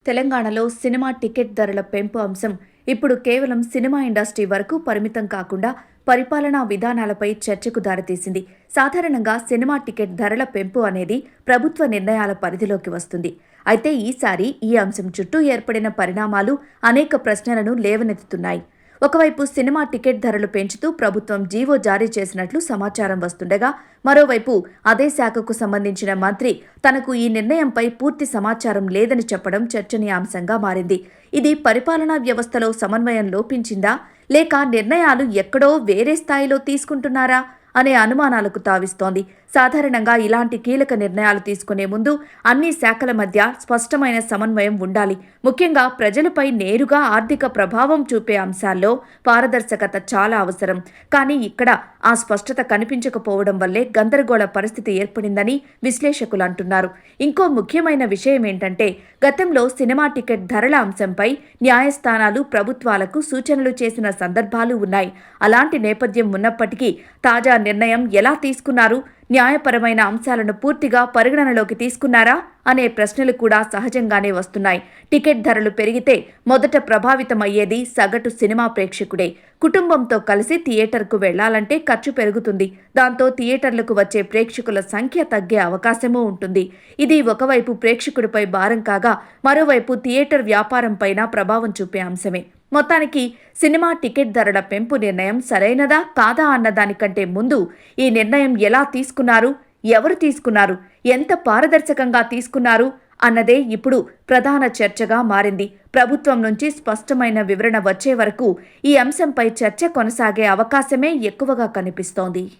తెలంగాణలో cinema ticket ధరల పెంపు అంశం ఇప్పుడు కేవలం సినిమా ఇండస్ట్రీ వరకు పరిమితం కాకుండా పరిపాలనా విధానాలపై చర్చకు దారితీసింది. సాధారణంగా సినిమా టికెట్ ధరల పెంపు అనేది ప్రభుత్వ నిర్ణయాల పరిధిలోకి వస్తుంది. అయితే ఈసారి ఈ అంశం చుట్టూ ఏర్పడిన పరిణామాలు అనేక ప్రశ్నలను లేవనెత్తుతున్నాయి. ఒకవైపు సినిమా టికెట్ ధరలు పెంచుతూ ప్రభుత్వం జీవో జారీ చేసినట్లు సమాచారం వస్తుండగా, మరోవైపు అదే శాఖకు సంబంధించిన మంత్రి తనకు ఈ నిర్ణయంపై పూర్తి సమాచారం లేదని చెప్పడం చర్చనీయాంశంగా మారింది. ఇది పరిపాలనా వ్యవస్థలో సమన్వయం లోపించిందా, లేక నిర్ణయాలు ఎక్కడో వేరే స్థాయిలో తీసుకుంటున్నారా అనే అనుమానాలకు తావిస్తోంది. సాధారణంగా ఇలాంటి కీలక నిర్ణయాలు తీసుకునే ముందు అన్ని శాఖల మధ్య స్పష్టమైన సమన్వయం ఉండాలి. ముఖ్యంగా ప్రజలపై నేరుగా ఆర్థిక ప్రభావం చూపే అంశాల్లో పారదర్శకత చాలా అవసరం. కానీ ఇక్కడ ఆ స్పష్టత కనిపించకపోవడం వల్లే గందరగోళ పరిస్థితి ఏర్పడిందని విశ్లేషకులు అంటున్నారు. ఇంకో ముఖ్యమైన విషయం ఏంటంటే, గతంలో సినిమా టికెట్ ధరల అంశంపై న్యాయస్థానాలు ప్రభుత్వాలకు సూచనలు చేసిన సందర్భాలు ఉన్నాయి. అలాంటి నేపథ్యం ఉన్నప్పటికీ తాజా నిర్ణయం ఎలా తీసుకున్నారు, న్యాయపరమైన అంశాలను పూర్తిగా పరిగణనలోకి తీసుకున్నారా అనే ప్రశ్నలు కూడా సహజంగానే వస్తున్నాయి. టికెట్ ధరలు పెరిగితే మొదట ప్రభావితమయ్యేది సగటు సినిమా ప్రేక్షకుడే. కుటుంబంతో కలిసి థియేటర్కు వెళ్లాలంటే ఖర్చు పెరుగుతుంది. దాంతో థియేటర్లకు వచ్చే ప్రేక్షకుల సంఖ్య తగ్గే అవకాశమూ ఉంటుంది. ఇది ఒకవైపు ప్రేక్షకుడిపై భారం కాగా, మరోవైపు థియేటర్ వ్యాపారంపైన ప్రభావం చూపే అంశమే. మొత్తానికి సినిమా టికెట్ ధరల పెంపు నిర్ణయం సరైనదా కాదా అన్నదానికంటే ముందు ఈ నిర్ణయం ఎలా తీసుకున్నారు, ఎవరు తీసుకున్నారు, ఎంత పారదర్శకంగా తీసుకున్నారు అన్నదే ఇప్పుడు ప్రధాన చర్చగా మారింది. ప్రభుత్వం నుంచి స్పష్టమైన వివరణ వచ్చే వరకు ఈ అంశంపై చర్చ కొనసాగే అవకాశమే ఎక్కువగా కనిపిస్తోంది.